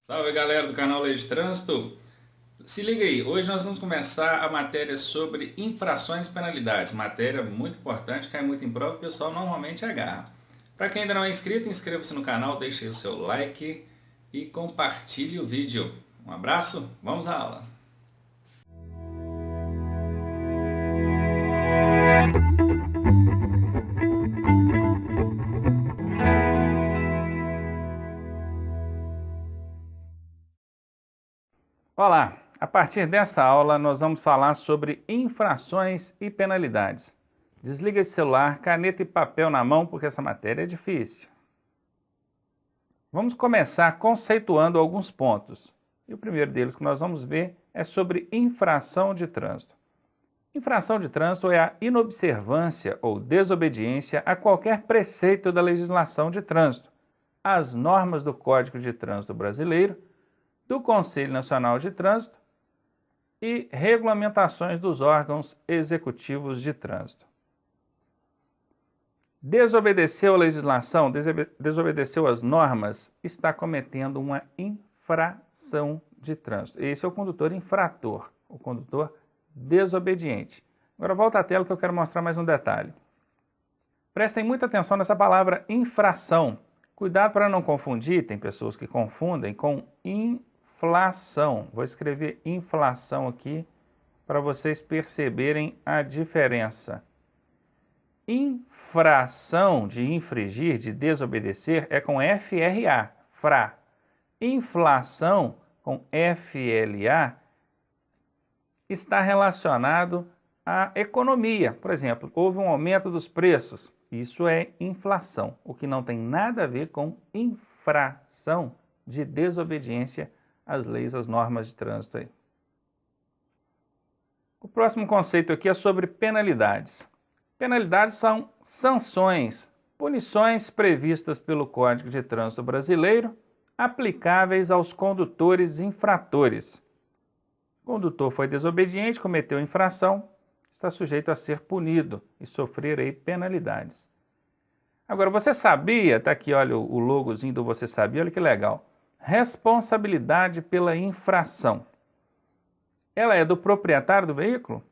Salve galera do canal Lei de Trânsito! Se liga aí, hoje nós vamos começar a matéria sobre infrações e penalidades. Matéria muito importante, cai muito em prova e o pessoal normalmente agarra. Para quem ainda não é inscrito, inscreva-se no canal, deixe aí o seu like e compartilhe o vídeo. Um abraço, vamos à aula! Olá! A partir dessa aula nós vamos falar sobre infrações e penalidades. Desliga esse celular, caneta e papel na mão porque essa matéria é difícil. Vamos começar conceituando alguns pontos. E o primeiro deles que nós vamos ver é sobre infração de trânsito. Infração de trânsito é a inobservância ou desobediência a qualquer preceito da legislação de trânsito, às normas do Código de Trânsito Brasileiro, do Conselho Nacional de Trânsito e regulamentações dos órgãos executivos de trânsito. Desobedeceu a legislação, desobedeceu as normas, está cometendo uma infração de trânsito. Esse é o condutor infrator, o condutor desobediente. Agora volta à tela que eu quero mostrar mais um detalhe. Prestem muita atenção nessa palavra infração. Cuidado para não confundir, tem pessoas que confundem com inflação. Vou escrever inflação aqui para vocês perceberem a diferença. Infração de infringir, de desobedecer, é com FRA, FRA. Inflação com FLA está relacionado à economia. Por exemplo, houve um aumento dos preços. Isso é inflação, o que não tem nada a ver com infração de desobediência às leis, às normas de trânsito aí. O próximo conceito aqui é sobre penalidades. Penalidades são sanções, punições previstas pelo Código de Trânsito Brasileiro, aplicáveis aos condutores infratores. O condutor foi desobediente, cometeu infração, está sujeito a ser punido e sofrer aí penalidades. Agora, você sabia, tá aqui, olha o logozinho do Você Sabia, olha que legal. Responsabilidade pela infração. Ela é do proprietário do veículo?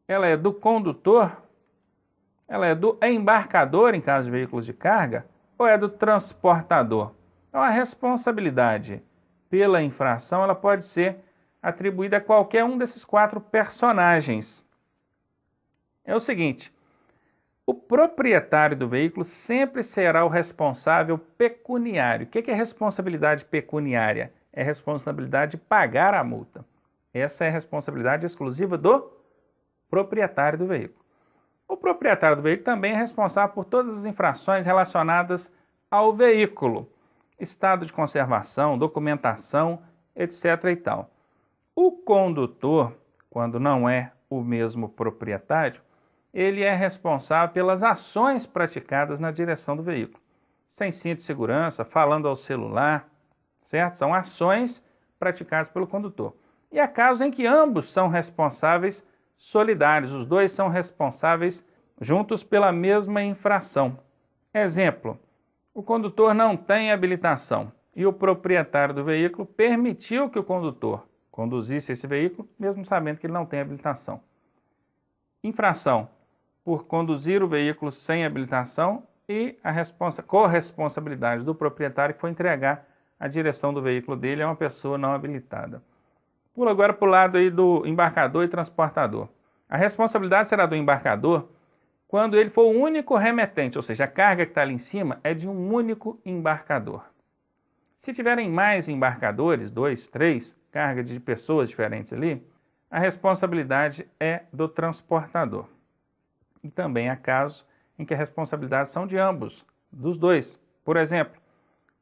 Ela é do condutor? Ela é do embarcador, em caso de veículos de carga? Ou é do transportador? Então, a responsabilidade pela infração ela pode ser atribuída a qualquer um desses quatro personagens. É o seguinte, o proprietário do veículo sempre será o responsável pecuniário. O que é responsabilidade pecuniária? É responsabilidade de pagar a multa. Essa é a responsabilidade exclusiva do proprietário do veículo. O proprietário do veículo também é responsável por todas as infrações relacionadas ao veículo, estado de conservação, documentação, etc. e tal. O condutor, quando não é o mesmo proprietário, ele é responsável pelas ações praticadas na direção do veículo. Sem cinto de segurança, falando ao celular, certo? São ações praticadas pelo condutor. E há casos em que ambos são responsáveis solidários, os dois são responsáveis juntos pela mesma infração. Exemplo, o condutor não tem habilitação e o proprietário do veículo permitiu que o condutor conduzisse esse veículo, mesmo sabendo que ele não tem habilitação. Infração por conduzir o veículo sem habilitação e a corresponsabilidade do proprietário que foi entregar a direção do veículo dele a uma pessoa não habilitada. Pula agora para o lado aí do embarcador e transportador. A responsabilidade será do embarcador quando ele for o único remetente, ou seja, a carga que está ali em cima é de um único embarcador. Se tiverem mais embarcadores, 2, 3, carga de pessoas diferentes ali, a responsabilidade é do transportador. E também há casos em que a responsabilidade são de ambos, dos dois. Por exemplo,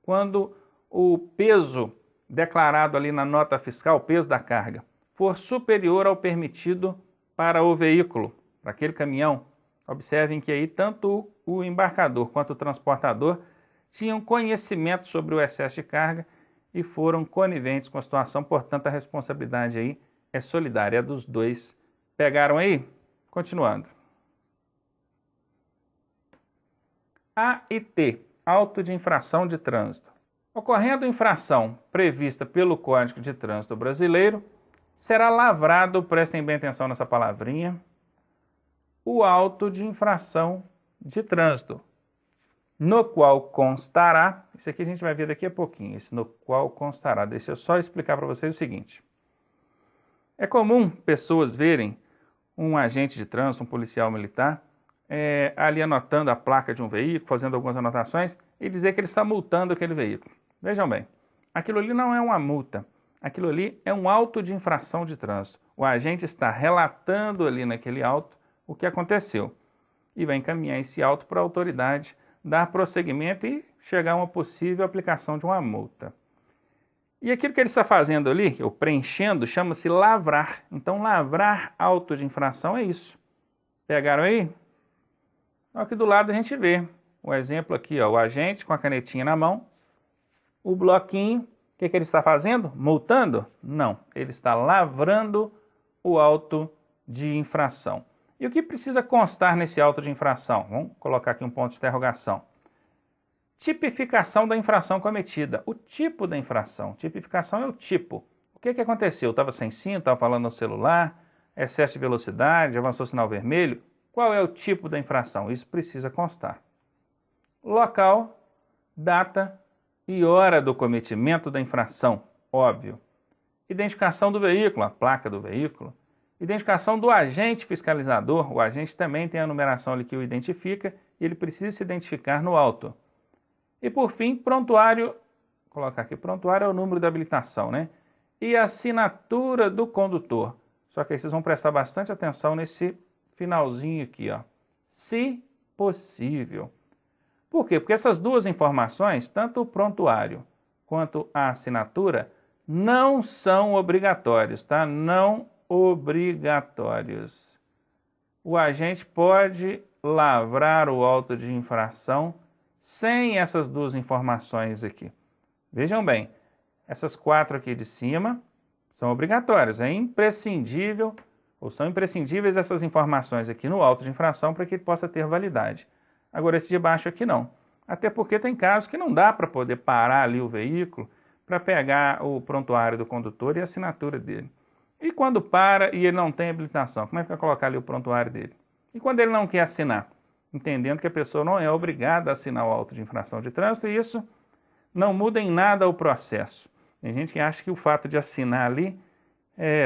quando o peso declarado ali na nota fiscal, o peso da carga, for superior ao permitido para o veículo, para aquele caminhão, observem que aí tanto o embarcador quanto o transportador tinham conhecimento sobre o excesso de carga e foram coniventes com a situação, portanto a responsabilidade aí é solidária, é dos dois. Pegaram aí? Continuando. A e T, auto de infração de trânsito. Ocorrendo infração prevista pelo Código de Trânsito Brasileiro, será lavrado, prestem bem atenção nessa palavrinha, o auto de infração de trânsito, no qual constará, isso aqui a gente vai ver daqui a pouquinho, esse no qual constará. Deixa eu só explicar para vocês o seguinte. É comum pessoas verem um agente de trânsito, um policial militar, ali anotando a placa de um veículo, fazendo algumas anotações e dizer que ele está multando aquele veículo. Vejam bem, aquilo ali não é uma multa, aquilo ali é um auto de infração de trânsito. O agente está relatando ali naquele auto o que aconteceu e vai encaminhar esse auto para a autoridade dar prosseguimento e chegar a uma possível aplicação de uma multa. E aquilo que ele está fazendo ali, ou preenchendo, chama-se lavrar. Então, lavrar auto de infração é isso. Pegaram aí? Aqui do lado a gente vê o exemplo aqui, ó, o agente com a canetinha na mão, o bloquinho, o que ele está fazendo? Multando? Não, ele está lavrando o auto de infração. E o que precisa constar nesse auto de infração? Vamos colocar aqui um ponto de interrogação. Tipificação da infração cometida. O tipo da infração. Tipificação é o tipo. O que aconteceu? Estava sem cinto, estava falando no celular, excesso de velocidade, avançou o sinal vermelho. Qual é o tipo da infração? Isso precisa constar. Local, data e hora do cometimento da infração. Óbvio. Identificação do veículo, a placa do veículo. Identificação do agente fiscalizador. O agente também tem a numeração ali que o identifica e ele precisa se identificar no auto. E por fim, prontuário, vou colocar aqui, prontuário é o número da habilitação, né? E assinatura do condutor. Só que aí vocês vão prestar bastante atenção nesse finalzinho aqui, ó. Se possível. Por quê? Porque essas duas informações, tanto o prontuário quanto a assinatura, não são obrigatórios, tá? Não obrigatórios. O agente pode lavrar o auto de infração sem essas duas informações aqui. Vejam bem, essas 4 aqui de cima são obrigatórias, é imprescindível, ou são imprescindíveis essas informações aqui no auto de infração para que ele possa ter validade. Agora esse de baixo aqui não, até porque tem casos que não dá para poder parar ali o veículo para pegar o prontuário do condutor e a assinatura dele. E quando para e ele não tem habilitação, como é que vai colocar ali o prontuário dele? E quando ele não quer assinar? Entendendo que a pessoa não é obrigada a assinar o auto de infração de trânsito, e isso não muda em nada o processo. Tem gente que acha que o fato de assinar ali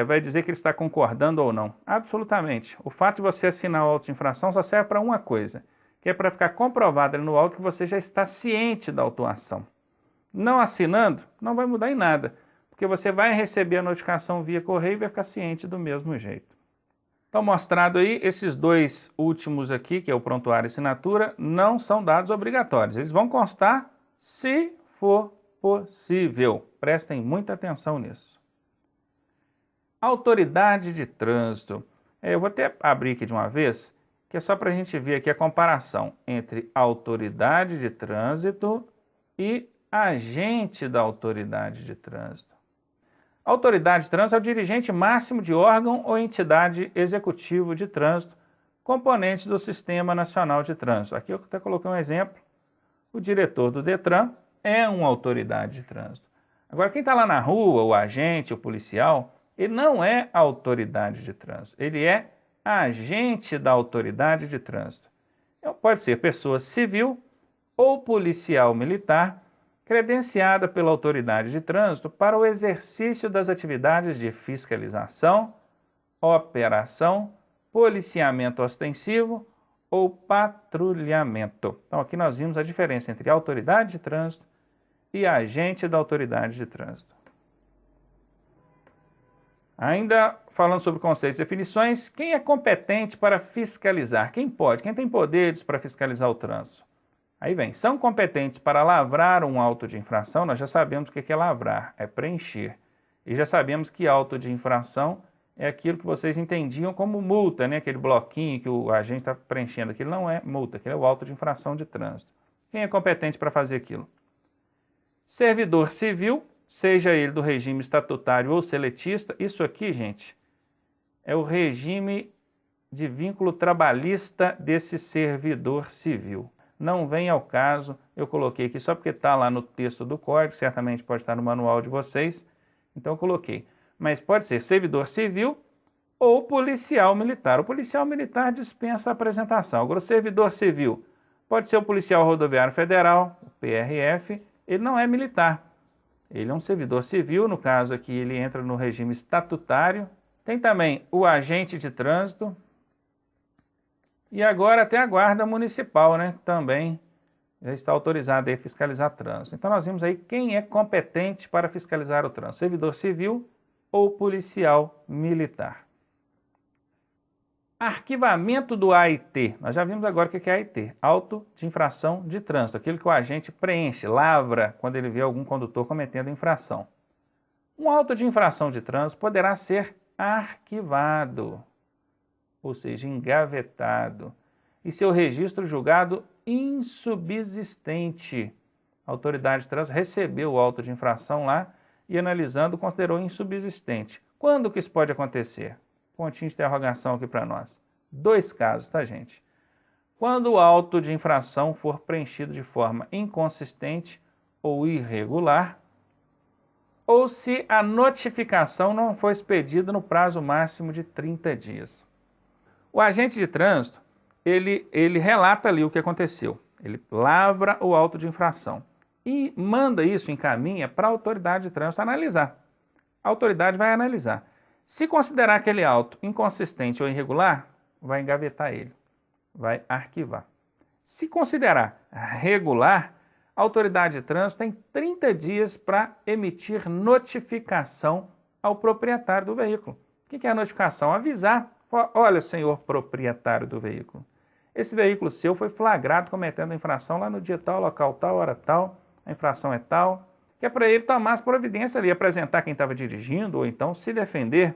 vai dizer que ele está concordando ou não. Absolutamente. O fato de você assinar o auto de infração só serve para uma coisa, que é para ficar comprovado ali no auto que você já está ciente da autuação. Não assinando, não vai mudar em nada, porque você vai receber a notificação via correio e vai ficar ciente do mesmo jeito. Então, mostrado aí, esses 2 últimos aqui, que é o prontuário e assinatura, não são dados obrigatórios. Eles vão constar se for possível. Prestem muita atenção nisso. Autoridade de trânsito. Eu vou até abrir aqui de uma vez, que é só para a gente ver aqui a comparação entre autoridade de trânsito e agente da autoridade de trânsito. A autoridade de trânsito é o dirigente máximo de órgão ou entidade executivo de trânsito, componente do Sistema Nacional de Trânsito. Aqui eu até coloquei um exemplo. O diretor do Detran é uma autoridade de trânsito. Agora, quem está lá na rua, o agente, o policial, ele não é autoridade de trânsito. Ele é agente da autoridade de trânsito. Então, pode ser pessoa civil ou policial militar, credenciada pela autoridade de trânsito para o exercício das atividades de fiscalização, operação, policiamento ostensivo ou patrulhamento. Então aqui nós vimos a diferença entre autoridade de trânsito e agente da autoridade de trânsito. Ainda falando sobre conceitos e definições, quem é competente para fiscalizar? Quem pode? Quem tem poderes para fiscalizar o trânsito? Aí vem, são competentes para lavrar um auto de infração, nós já sabemos o que é lavrar, é preencher. E já sabemos que auto de infração é aquilo que vocês entendiam como multa, né? Aquele bloquinho que o agente está preenchendo, aquilo não é multa, aquilo é o auto de infração de trânsito. Quem é competente para fazer aquilo? Servidor civil, seja ele do regime estatutário ou seletista, isso aqui, gente, é o regime de vínculo trabalhista desse servidor civil. Não vem ao caso Eu coloquei aqui só porque está lá no texto do código, certamente pode estar no manual de vocês, então eu coloquei. Mas pode ser servidor civil ou policial militar. O policial militar dispensa a apresentação. Agora, o servidor civil pode ser o policial rodoviário federal, o PRF, ele não é militar. Ele é um servidor civil, no caso aqui ele entra no regime estatutário. Tem também o agente de trânsito e agora até a guarda municipal, né? Também já está autorizado a fiscalizar trânsito. Então nós vimos aí quem é competente para fiscalizar o trânsito, servidor civil ou policial militar. Arquivamento do AIT. Nós já vimos agora o que é AIT, auto de infração de trânsito, aquilo que o agente preenche, lavra quando ele vê algum condutor cometendo infração. Um auto de infração de trânsito poderá ser arquivado, ou seja, engavetado, e seu registro julgado insubsistente. A autoridade de trânsito recebeu o auto de infração lá e, analisando, considerou insubsistente. Quando que isso pode acontecer? Pontinho de interrogação aqui para nós. 2 casos, tá, gente? Quando o auto de infração for preenchido de forma inconsistente ou irregular, ou se a notificação não for expedida no prazo máximo de 30 dias. O agente de trânsito, ele relata ali o que aconteceu. Ele lavra o auto de infração e manda isso, encaminha para a autoridade de trânsito analisar. A autoridade vai analisar. Se considerar aquele auto inconsistente ou irregular, vai engavetar ele, vai arquivar. Se considerar regular, a autoridade de trânsito tem 30 dias para emitir notificação ao proprietário do veículo. O que é a notificação? Avisar, olha, senhor proprietário do veículo, esse veículo seu foi flagrado cometendo infração lá no dia tal, local tal, hora tal, a infração é tal, que é para ele tomar as providências ali, apresentar quem estava dirigindo ou então se defender.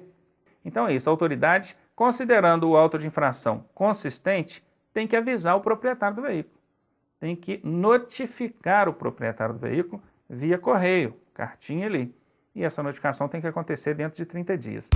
Então é isso, a autoridade, considerando o auto de infração consistente, tem que avisar o proprietário do veículo. Tem que notificar o proprietário do veículo via correio, cartinha ali. E essa notificação tem que acontecer dentro de 30 dias.